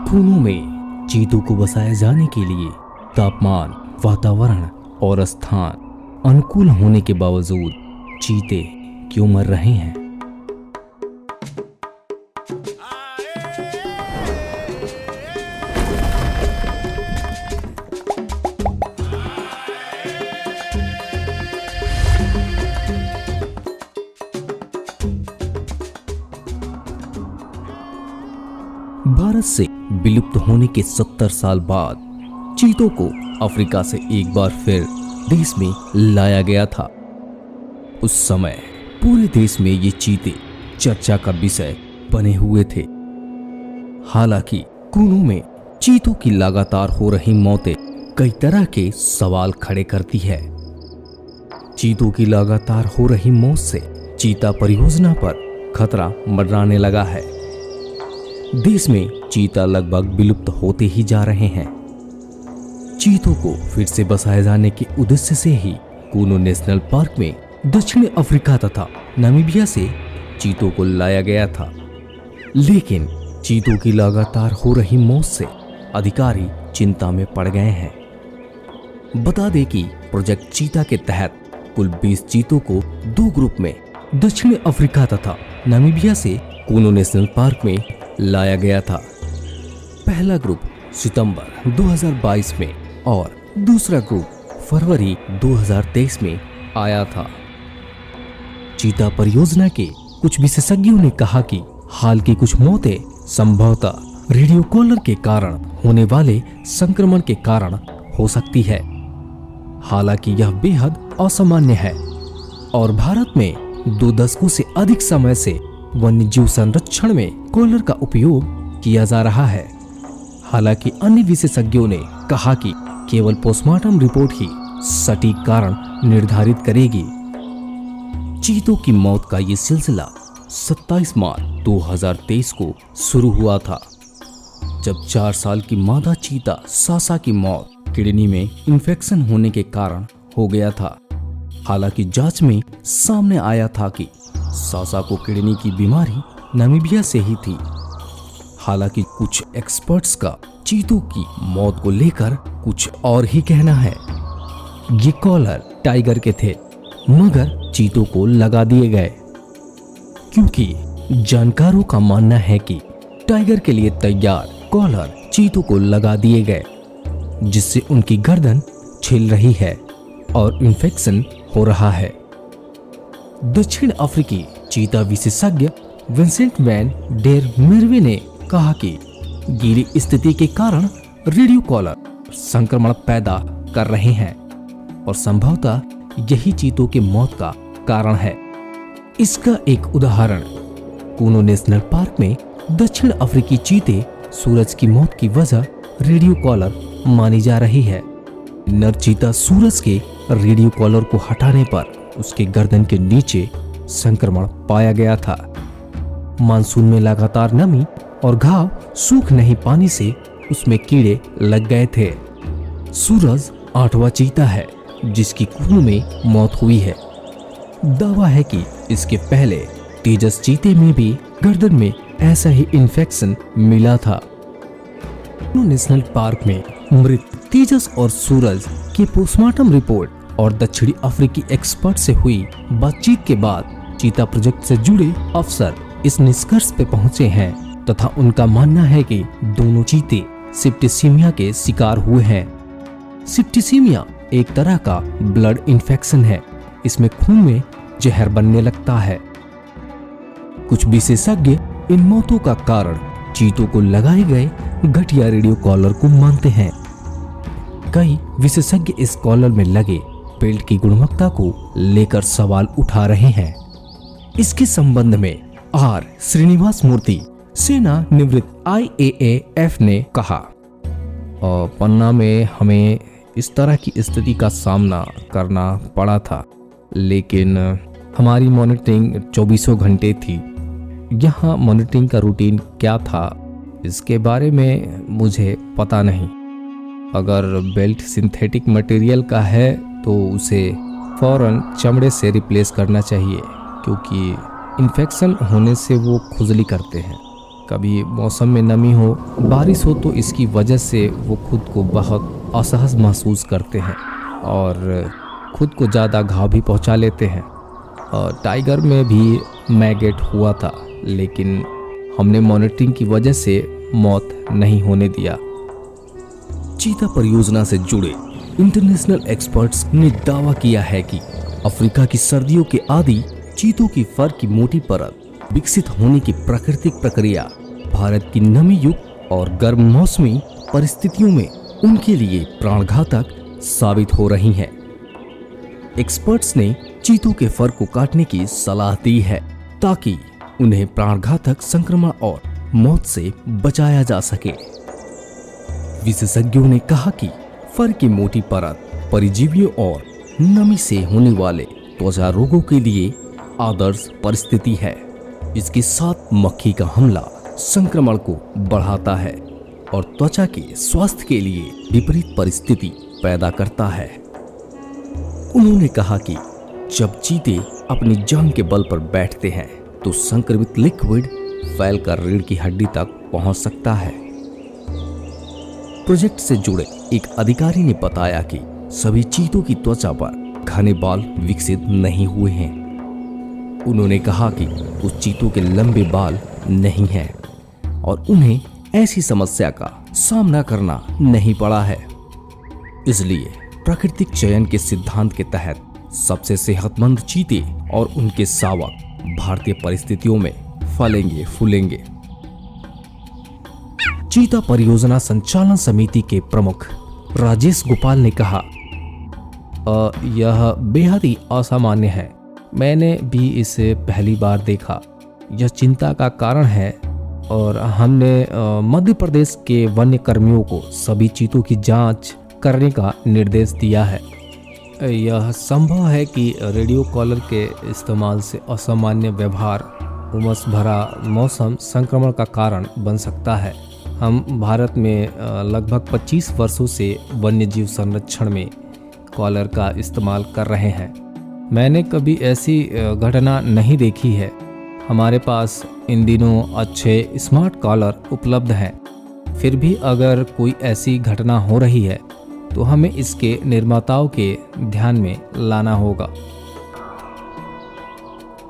कोनों में चीतों को बसाए जाने के लिए तापमान, वातावरण और स्थान अनुकूल होने के बावजूद चीते क्यों मर रहे हैं? भारत से विलुप्त होने के 70 साल बाद चीतों को अफ्रीका से एक बार फिर देश में लाया गया था। उस समय पूरे देश में ये चीते चर्चा का विषय बने हुए थे। हालांकि कोनों में चीतों की लगातार हो रही मौतें कई तरह के सवाल खड़े करती है। चीतों की लगातार हो रही मौत से चीता परियोजना पर खतरा मंडराने लगा है। देश में चीता लगभग विलुप्त होते ही जा रहे हैं। चीतों को फिर से बसाए जाने के उद्देश्य से ही कोनो नेशनल पार्क में दक्षिण अफ्रीका तथा नामीबिया से चीतों को लाया गया था। लेकिन चीतों की लगातार हो रही मौत से अधिकारी चिंता में पड़ गए हैं। बता दें कि प्रोजेक्ट चीता के तहत कुल 20 चीतों को 2 ग्रुप में दक्षिण अफ्रीका तथा नामीबिया से कोनो नेशनल पार्क में लाया गया था। पहला ग्रुप सितंबर 2022 में और दूसरा ग्रुप फरवरी 2023 में आया था। चीता परियोजना के कुछ विशेषज्ञों ने कहा कि हाल की कुछ मौतें संभवतः रेडियो कॉलर के कारण होने वाले संक्रमण के कारण हो सकती है। हालांकि यह बेहद असामान्य है और भारत में 2 दशकों से अधिक समय से वन्यजीव संरक्षण में कॉलर का उपयोग किया जा रहा है। हालांकि अन्य विशेषज्ञों ने कहा कि केवल पोस्टमार्टम रिपोर्ट ही सटीक कारण निर्धारित करेगी। चीतों की मौत का ये सिलसिला 27 मार्च 2023 को शुरू हुआ था, जब 4 साल की मादा चीता सासा की मौत किडनी में इंफेक्शन होने के कारण हो गया था। हालांकि जांच में सामने आया था कि सासा को किडनी की बीमारी नामीबिया से ही थी। हालांकि कुछ एक्सपर्ट्स का चीतों की मौत को लेकर कुछ और ही कहना है। ये कॉलर टाइगर के थे, मगर चीतों को लगा दिए गए, क्योंकि जानकारों का मानना है कि टाइगर के लिए तैयार कॉलर चीतों को लगा दिए गए, जिससे उनकी गर्दन छिल रही है और इन्फेक्शन हो रहा है। दक्षिण अफ्रीकी चीता विशेषज्ञ विंसेंट वैन डेर मेरवे ने कहा कि गीली स्थिति के कारण रेडियो कॉलर संक्रमण पैदा कर रहे हैं और संभवतः यही चीतों की मौत का कारण है। इसका एक उदाहरण कोनो नेशनल पार्क में दक्षिण अफ्रीकी चीते सूरज की मौत की वजह रेडियो कॉलर मानी जा रही है। नर चीता सूरज के रेडियो कॉलर को हटाने पर उसके गर्दन के नीचे संक्रमण पाया गया था। मानसून में लगातार नमी और घाव सूख नहीं पाने से उसमें कीड़े लग गए थे। सूरज 8वां चीता है जिसकी कोनों में मौत हुई है। दावा है कि इसके पहले तेजस चीते में भी गर्दन में ऐसा ही इन्फेक्शन मिला था। कोनो नेशनल पार्क में मृत तेजस और सूरज की पोस्टमार्टम रिपोर्ट और दक्षिणी अफ्रीकी एक्सपर्ट से हुई बातचीत के बाद चीता प्रोजेक्ट से जुड़े अफसर इस निष्कर्ष पे पहुंचे हैं तथा उनका मानना है कि दोनों चीते सिप्टिसीमिया के शिकार हुए हैं। सिप्टिसीमिया एक तरह का ब्लड इन्फेक्शन है। इसमें खून में जहर बनने लगता है। कुछ विशेषज्ञ इन मौतों का कारण चीतों को लगाए गए घटिया रेडियो कॉलर को मानते हैं। कई विशेषज्ञ इस कॉलर में लगे बेल्ट की गुणवत्ता को लेकर सवाल उठा रहे हैं। इसके संबंध में आर श्रीनिवास मूर्ति, सेना निवृत्त IAAF ने कहा, पन्ना में हमें इस तरह की स्थिति का सामना करना पड़ा था, लेकिन हमारी मॉनिटरिंग 24 घंटे थी। यहाँ मॉनिटरिंग का रूटीन क्या था इसके बारे में मुझे पता नहीं। अगर बेल्ट सिंथेटिक मटेरियल का है तो उसे फौरन चमड़े से रिप्लेस करना चाहिए, क्योंकि इन्फेक्शन होने से वो खुजली करते हैं। कभी मौसम में नमी हो, बारिश हो तो इसकी वजह से वो खुद को बहुत असहज महसूस करते हैं और खुद को ज़्यादा घाव भी पहुंचा लेते हैं। और टाइगर में भी मैगेट हुआ था, लेकिन हमने मॉनिटरिंग की वजह से मौत नहीं होने दिया। चीता परियोजना से जुड़े इंटरनेशनल एक्सपर्ट्स ने दावा किया है कि अफ्रीका की सर्दियों के आदि चीतों की फर की मोटी परत विकसित होने की प्राकृतिक प्रक्रिया भारत की नमी युक्त और गर्म मौसमी परिस्थितियों में उनके लिए प्राणघातक साबित हो रही है। एक्सपर्ट्स ने चीतों के फर को काटने की सलाह दी है ताकि उन्हें प्राणघातक संक्रमण और मौत से बचाया जा सके। विशेषज्ञों ने कहा कि फर की मोटी परत परजीवियों और नमी से होने वाले त्वचा रोगों के लिए आदर्श परिस्थिति है। इसके साथ मक्खी का हमला संक्रमण को बढ़ाता है और त्वचा के स्वास्थ्य के लिए विपरीत परिस्थिति पैदा करता है। उन्होंने कहा कि जब चीते अपनी जान के बल पर बैठते हैं तो संक्रमित लिक्विड फैलकर रीढ़ की हड्डी तक पहुंच सकता है। प्रोजेक्ट से जुड़े एक अधिकारी ने बताया कि सभी चीतों की त्वचा पर घने बाल विकसित नहीं हुए हैं। उन्होंने कहा कि कुछ चीतों के लंबे बाल नहीं हैं और उन्हें ऐसी समस्या का सामना करना नहीं पड़ा है। इसलिए प्राकृतिक चयन के सिद्धांत के तहत सबसे सेहतमंद चीते और उनके शावक भारतीय परिस्थितियों में फलेंगे फूलेंगे। चीता परियोजना संचालन समिति के प्रमुख राजेश गोपाल ने कहा, यह बेहद ही असामान्य है। मैंने भी इसे पहली बार देखा। यह चिंता का कारण है और हमने मध्य प्रदेश के वन्य कर्मियों को सभी चीतों की जांच करने का निर्देश दिया है। यह संभव है कि रेडियो कॉलर के इस्तेमाल से असामान्य व्यवहार, उमस भरा मौसम संक्रमण का कारण बन सकता है। हम भारत में लगभग 25 वर्षों से वन्यजीव संरक्षण में कॉलर का इस्तेमाल कर रहे हैं। मैंने कभी ऐसी घटना नहीं देखी है। हमारे पास इन दिनों अच्छे स्मार्ट कॉलर उपलब्ध हैं। फिर भी अगर कोई ऐसी घटना हो रही है तो हमें इसके निर्माताओं के ध्यान में लाना होगा।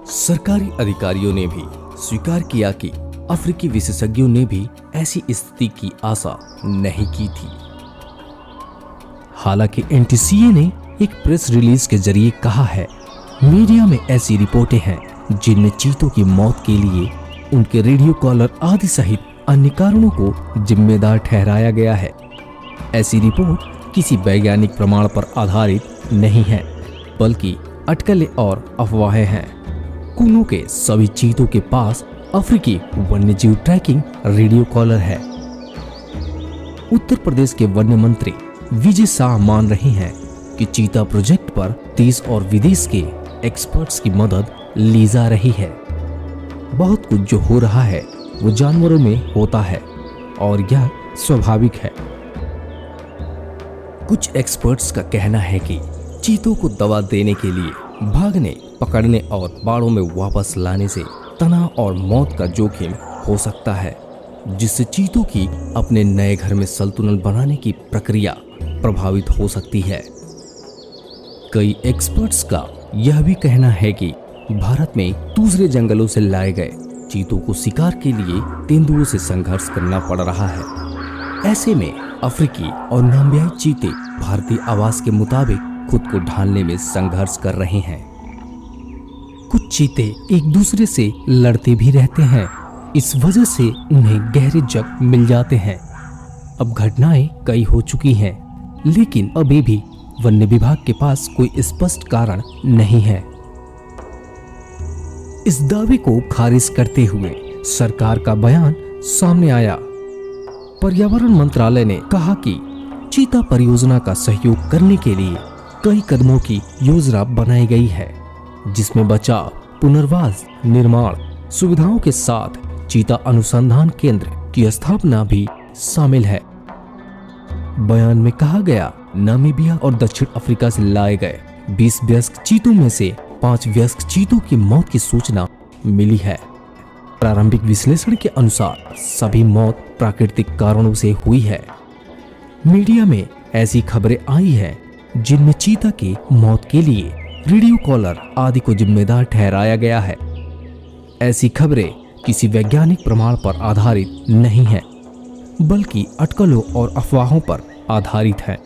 सरकारी अधिकारियों ने भी स्वीकार किया कि अफ्रीकी विशेषज्ञों ने भी ऐसी स्थिति की आशा नहीं की थी। हालांकि एनटीसीए ने एक प्रेस रिलीज के जरिए कहा है, मीडिया में ऐसी रिपोर्टें हैं जिनमें चीतों की मौत के लिए उनके रेडियो कॉलर आदि सहित अन्य कारणों को जिम्मेदार ठहराया गया है। ऐसी रिपोर्ट किसी वैज्ञानिक प्रमाण पर आधारित नहीं है, बल्कि अटकलें और अफवाहें हैं। कुनू के सभी चीतों के पास अफ्रीकी वन्यजीव ट्रैकिंग रेडियो कॉलर है। उत्तर प्रदेश के वन्य मंत्री विजय शाह मान रहे हैं कि चीता प्रोजेक्ट पर देश और विदेश के एक्सपर्ट्स की मदद ली जा रही है। बहुत कुछ जो हो रहा है वो जानवरों में होता है और यह स्वाभाविक है। कुछ एक्सपर्ट्स का कहना है कि चीतों को दवा देने के लिए भागने, पकड़ने और बाड़ों में वापस लाने से तनाव और मौत का जोखिम हो सकता है, जिससे चीतों की अपने नए घर में संतुलन बनाने की प्रक्रिया प्रभावित हो सकती है। कई एक्सपर्ट्स का यह भी कहना है कि भारत में दूसरे जंगलों से लाए गए चीतों को शिकार के लिए तेंदुओं से संघर्ष करना पड़ रहा है। ऐसे में अफ्रीकी और नाम्बियाई चीते भारतीय आवास के मुताबिक खुद को ढालने में संघर्ष कर रहे हैं। कुछ चीते एक दूसरे से लड़ते भी रहते हैं। इस वजह से उन्हें गहरे जख्म मिल जाते हैं। अब घटनाएं कई हो चुकी हैं, लेकिन अभी भी वन्य विभाग के पास कोई स्पष्ट कारण नहीं है। इस दावे को खारिज करते हुए सरकार का बयान सामने आया। पर्यावरण मंत्रालय ने कहा कि चीता परियोजना का सहयोग करने के लिए कई कदमों की योजना बनाई गई है, जिसमें बचाव, पुनर्वास, निर्माण सुविधाओं के साथ चीता अनुसंधान केंद्र की स्थापना भी शामिल है। बयान में कहा गया, नामीबिया और दक्षिण अफ्रीका से लाए गए 20 वयस्क चीतों में से 5 वयस्क चीतों की मौत की सूचना मिली है। प्रारंभिक विश्लेषण के अनुसार सभी मौत प्राकृतिक कारणों से हुई है। मीडिया में ऐसी खबरें आई हैं जिनमें चीता की मौत के लिए रेडियो कॉलर आदि को जिम्मेदार ठहराया गया है। ऐसी खबरें किसी वैज्ञानिक प्रमाण पर आधारित नहीं है, बल्कि अटकलों और अफवाहों पर आधारित है।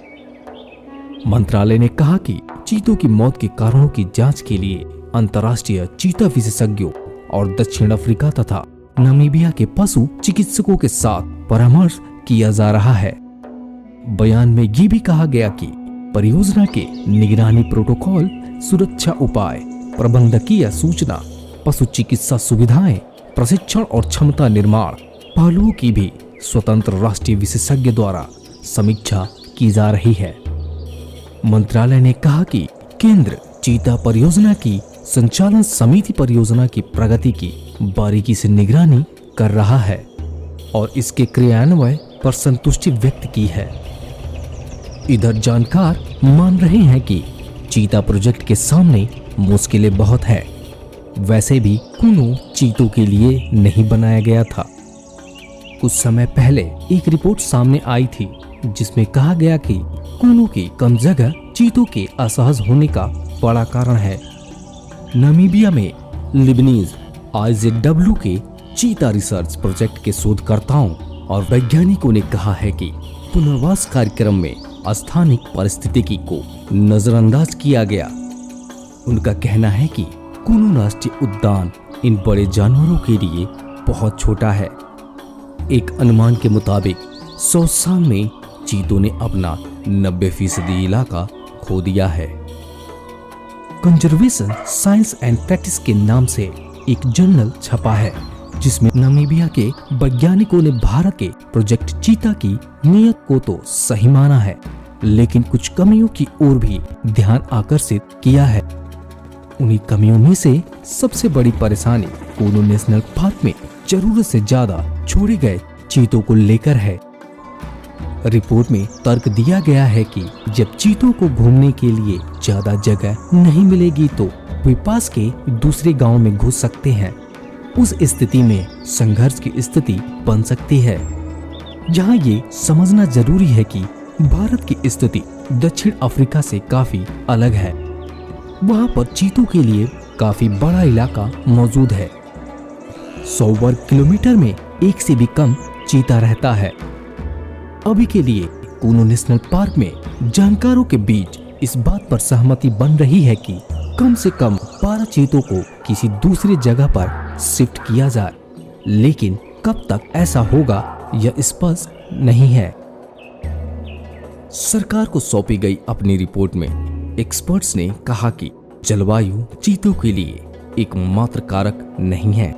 मंत्रालय ने कहा कि चीतों की मौत के कारणों की जांच के लिए अंतर्राष्ट्रीय चीता विशेषज्ञों और दक्षिण अफ्रीका तथा नामीबिया के पशु चिकित्सकों के साथ परामर्श किया जा रहा है। बयान में ये भी कहा गया कि परियोजना के निगरानी प्रोटोकॉल, सुरक्षा उपाय, प्रबंधकीय सूचना, पशु चिकित्सा सुविधाएं, प्रशिक्षण और क्षमता निर्माण पहलुओं की भी स्वतंत्र राष्ट्रीय विशेषज्ञ द्वारा समीक्षा की जा रही है। मंत्रालय ने कहा कि केंद्र चीता परियोजना की संचालन समिति परियोजना की प्रगति की बारीकी से निगरानी कर रहा है और इसके क्रियान्वयन पर संतुष्टि व्यक्त की है। इधर जानकार मान रहे हैं कि चीता प्रोजेक्ट के सामने मुश्किलें बहुत है। वैसे भी कूनो चीतों के लिए नहीं बनाया गया था। कुछ समय पहले एक रिपोर्ट सामने आई थी जिसमें कहा गया कि कूनो की कम जगह चीतों के असहज होने का बड़ा कारण है। नामीबिया में लिबनीज IZW के चीता रिसर्च प्रोजेक्ट के शोधकर्ताओं और वैज्ञानिकों ने कहा है कि पुनर्वास कार्यक्रम में स्थानिक पारिस्थितिकी को नजरअंदाज किया गया। उनका कहना है कि कूनो राष्ट्रीय उद्यान इन बड़े जानवरों के लिए बहुत छोटा है। एक अनुमान के मुताबिक 100 साल में चीतों ने अपना 90% इलाका खो दिया है। कंजर्वेशन साइंस एंड प्रैक्टिस के नाम से एक जर्नल छपा है जिसमें नामीबिया के वैज्ञानिकों ने भारत के प्रोजेक्ट चीता की नीयत को तो सही माना है, लेकिन कुछ कमियों की ओर भी ध्यान आकर्षित किया है। उन्हीं कमियों में से सबसे बड़ी परेशानी कूनो नेशनल पार्क में जरूरत से ज्यादा छोड़े गए चीतों को लेकर है। रिपोर्ट में तर्क दिया गया है कि जब चीतों को घूमने के लिए ज्यादा जगह नहीं मिलेगी तो वे पास के दूसरे गांव में घुस सकते हैं। उस स्थिति में संघर्ष की स्थिति बन सकती है। जहां ये समझना जरूरी है कि भारत की स्थिति दक्षिण अफ्रीका से काफी अलग है। वहां पर चीतों के लिए काफी बड़ा इलाका मौजूद है। 100 वर्ग किलोमीटर में एक से भी कम चीता रहता है। अभी के लिए कूनो नेशनल पार्क में जानकारों के बीच इस बात पर सहमति बन रही है कि कम से कम 12 चीतों को किसी दूसरी जगह पर शिफ्ट किया जाए, लेकिन कब तक ऐसा होगा यह स्पष्ट नहीं है। सरकार को सौंपी गई अपनी रिपोर्ट में एक्सपर्ट्स ने कहा कि जलवायु चीतों के लिए एकमात्र कारक नहीं है,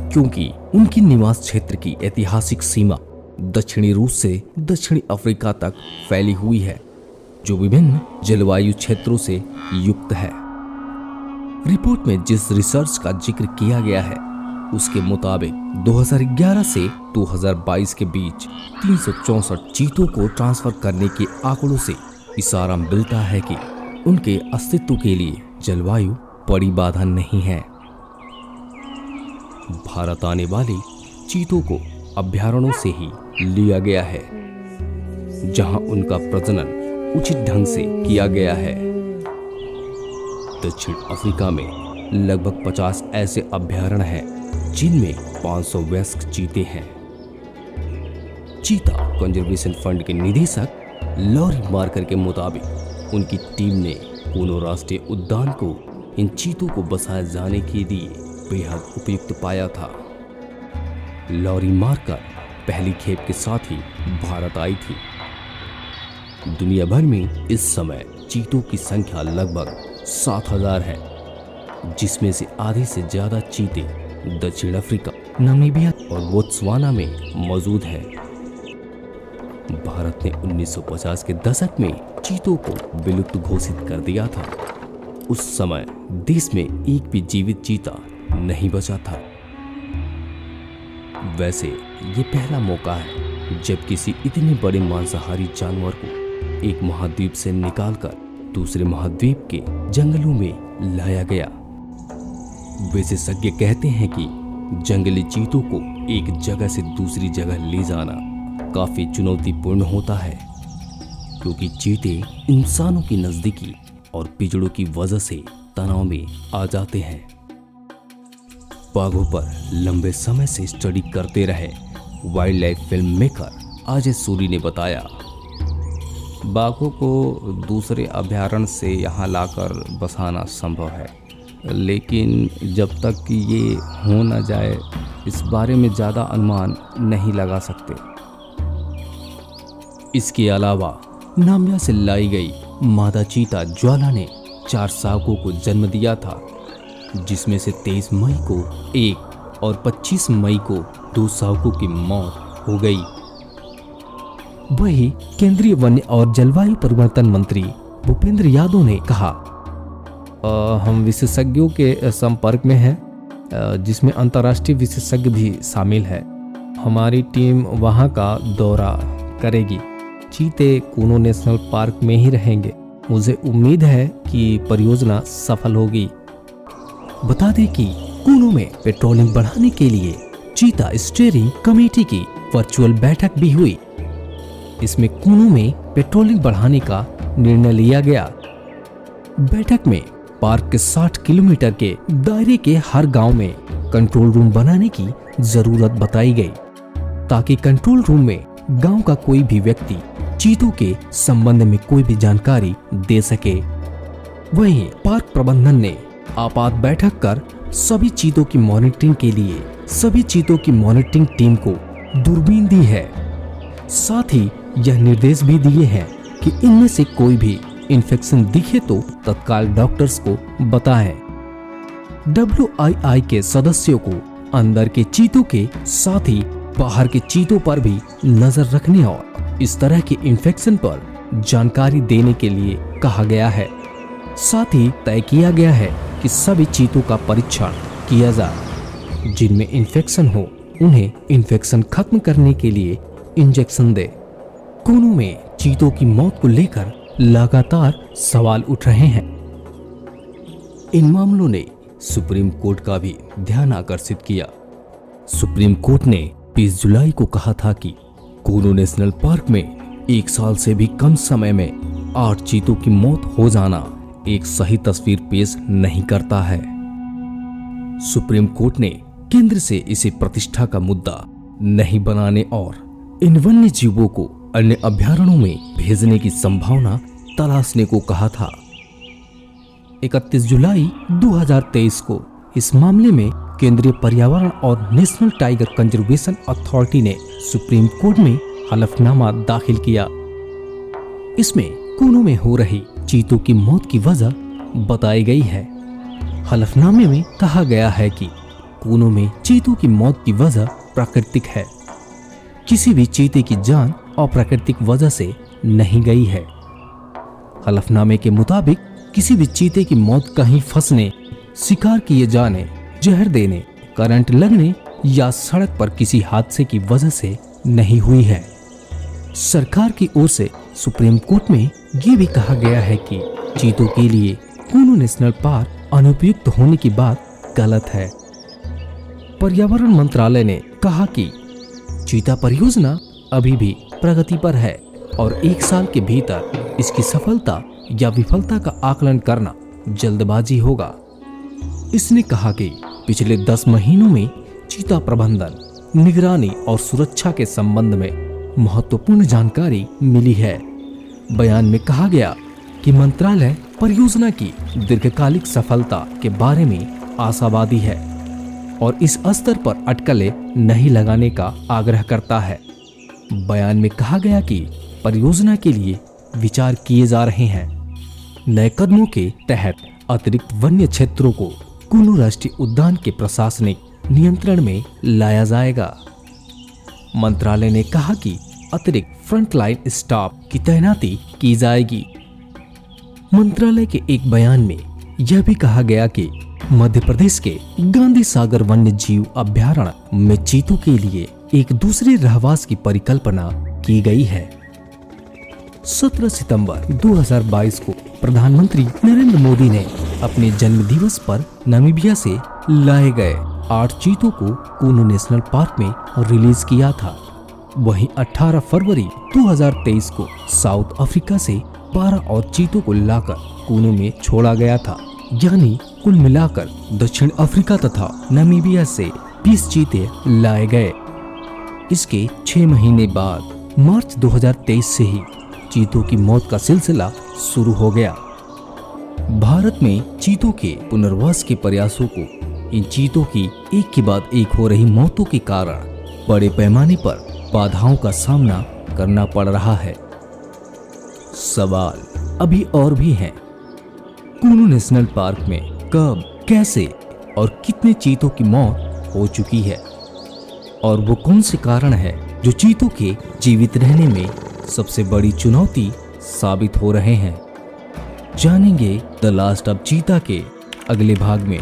क्योंकि उनकी निवास क्षेत्र की ऐतिहासिक सीमा दक्षिणी रूस से दक्षिणी अफ्रीका तक फैली हुई है, जो विभिन्न जलवायु क्षेत्रों से युक्त है। रिपोर्ट में जिस रिसर्च का जिक्र किया गया है उसके मुताबिक 2011 से 2022 के बीच 364 चीतों को ट्रांसफर करने के आंकड़ों से इशारा मिलता है कि उनके अस्तित्व के लिए जलवायु बड़ी बाधा नहीं है। भारत आने वाले चीतों को अभयारण्यों से ही लिया गया है, जहां उनका प्रजनन उचित ढंग से किया गया है। दक्षिण अफ्रीका में लगभग 50 ऐसे अभयारण्य हैं जिनमें 500 वयस्क चीते हैं। चीता कंजर्वेशन फंड के निदेशक लॉरी मार्कर के मुताबिक उनकी टीम ने कूनो राष्ट्रीय उद्यान को इन चीतों को बसाए जाने के लिए बेहद उपयुक्त पाया था। लॉरी मार्कर पहली खेप के साथ ही भारत आई थी। दुनिया भर में इस समय चीतों की संख्या लगभग 7000 है, जिसमें से आधे से ज्यादा चीते दक्षिण अफ्रीका, नामीबिया और बोत्सवाना में मौजूद है। भारत ने 1950 के दशक में चीतों को विलुप्त घोषित कर दिया था। उस समय देश में एक भी जीवित चीता नहीं बचा था। वैसे ये पहला मौका है जब किसी इतने बड़े मांसाहारी जानवर को एक महाद्वीप से निकालकर दूसरे महाद्वीप के जंगलों में लाया गया। विशेषज्ञ कहते हैं कि जंगली चीतों को एक जगह से दूसरी जगह ले जाना काफी चुनौतीपूर्ण होता है, क्योंकि चीते इंसानों की नजदीकी और पिजड़ों की वजह से तनाव में आ जाते हैं। बाघों पर लंबे समय से स्टडी करते रहे wild life film maker Ajay Suri ने बताया, बाघों को दूसरे अभयारण्य से यहाँ लाकर बसाना संभव है, लेकिन जब तक कि ये हो न जाए इस बारे में ज़्यादा अनुमान नहीं लगा सकते। इसके अलावा नामिया से लाई गई मादा चीता ज्वाला ने 4 शावकों को जन्म दिया था, जिसमें से 23 मई को एक और 25 मई को 2 शावकों की मौत हो गई। वही केंद्रीय वन्य और जलवायु परिवर्तन मंत्री भूपेंद्र यादव ने कहा, हम विशेषज्ञों के संपर्क में हैं, जिसमें अंतर्राष्ट्रीय विशेषज्ञ भी शामिल है। हमारी टीम वहां का दौरा करेगी। चीते कूनो नेशनल पार्क में ही रहेंगे। मुझे उम्मीद है कि परियोजना सफल होगी। बता दें कि कूनो में पेट्रोलिंग बढ़ाने के लिए चीता स्टीयरिंग कमेटी की वर्चुअल बैठक भी हुई। इसमें कूनो में पेट्रोलिंग बढ़ाने का निर्णय लिया गया। बैठक में पार्क के 60 किलोमीटर के दायरे के हर गांव में कंट्रोल रूम बनाने की जरूरत बताई गई, ताकि कंट्रोल रूम में गांव का कोई भी व्यक्ति चीतों के संबंध में कोई भी जानकारी दे सके। वहीं पार्क प्रबंधन ने आपात बैठक कर सभी चीतों की मॉनिटरिंग के लिए सभी चीतों की मॉनिटरिंग टीम को दूरबीन दी है। साथ ही यह निर्देश भी दिए हैं कि इनमें से कोई भी इन्फेक्शन दिखे तो तत्काल डॉक्टर्स को बताएं। WII के सदस्यों को अंदर के चीतों के साथ ही बाहर के चीतों पर भी नजर रखने और इस तरह के इन्फेक्शन पर जानकारी देने के लिए कहा गया है। साथ ही तय किया गया है कि सभी चीतों का परीक्षण किया जाए। जिनमें इन्फेक्शन हो उन्हें इन्फेक्शन खत्म करने के लिए इंजेक्शन दे। कूनो में चीतों की मौत को लेकर लगातार सवाल उठ रहे हैं। इन मामलों ने सुप्रीम कोर्ट का भी ध्यान आकर्षित किया। सुप्रीम कोर्ट ने 20 जुलाई को कहा था कि कूनो नेशनल पार्क में 1 साल से भी कम समय में 8 चीतों की मौत हो जाना एक सही तस्वीर पेश नहीं करता है। सुप्रीम कोर्ट ने केंद्र से इसे प्रतिष्ठा का मुद्दा नहीं बनाने और इन वन्य जीवों को अन्य अभयारण्यों में भेजने की संभावना तलाशने को कहा था। 31 जुलाई 2023 को इस मामले में केंद्रीय पर्यावरण और नेशनल टाइगर कंजर्वेशन अथॉरिटी ने सुप्रीम कोर्ट में हलफनामा दाखिल किया। इसमें कूनो में हो रही चीतों की मौत की वजह बताई गई है। हलफनामे में कहा गया है कि कूनो में चीतों की मौत की वजह प्राकृतिक है। किसी भी चीते की जान अप्राकृतिक वजह से नहीं गई है। हलफनामे के मुताबिक किसी भी चीते की मौत कहीं फंसने, शिकार किए जाने, जहर देने, करंट लगने या सड़क पर किसी हादसे की वजह से नहीं हुई है। सरकार की ओर से सुप्रीम कोर्ट में ये भी कहा गया है कि चीतों के लिए कूनो नेशनल पार्क अनुपयुक्त होने की बात गलत है। पर्यावरण मंत्रालय ने कहा कि चीता परियोजना अभी भी प्रगति पर है और 1 साल के भीतर इसकी सफलता या विफलता का आकलन करना जल्दबाजी होगा। इसने कहा कि पिछले 10 महीनों में चीता प्रबंधन, निगरानी और सुरक्षा के संबंध में महत्वपूर्ण जानकारी मिली है। बयान में कहा गया कि मंत्रालय परियोजना की दीर्घकालिक सफलता के बारे में आशावादी है और इस स्तर पर अटकलें नहीं लगाने का आग्रह करता है। बयान में कहा गया कि परियोजना के लिए विचार किए जा रहे हैं। नए कदमों के तहत अतिरिक्त वन्य क्षेत्रों को कूनो राष्ट्रीय उद्यान के प्रशासनिक नियंत्रण में लाया जाएगा। मंत्रालय ने कहा कि अतिरिक्त फ्रंटलाइन स्टाफ की तैनाती की जाएगी। मंत्रालय के एक बयान में यह भी कहा गया कि मध्य प्रदेश के गांधी सागर वन्य जीव अभयारण्य में चीतों के लिए एक दूसरे रहवास की परिकल्पना की गई है। 17 सितंबर 2022 को प्रधानमंत्री नरेंद्र मोदी ने अपने जन्मदिवस पर नामीबिया से लाए गए 8 चीतों को कूनो नेशनल पार्क में रिलीज किया था। वहीं 18 फरवरी 2023 को साउथ अफ्रीका से 12 और चीतों को लाकर कूनो में छोड़ा गया था। यानी कुल मिलाकर दक्षिण अफ्रीका तथा नामीबिया से 20 चीते लाए गए। इसके 6 महीने बाद मार्च 2023 से ही चीतों की मौत का सिलसिला शुरू हो गया। भारत में चीतों के पुनर्वास के प्रयासों को इन चीतों की एक के बाद एक हो रही मौतों के कारण बड़े पैमाने पर बाधाओं का सामना करना पड़ रहा है। सवाल अभी और भी हैं। कूनो नेशनल पार्क में कब, कैसे और कितने चीतों की मौत हो चुकी है और वो कौन से कारण है जो चीतों के जीवित रहने में सबसे बड़ी चुनौती साबित हो रहे हैं, जानेंगे द लास्ट ऑफ चीता के अगले भाग में।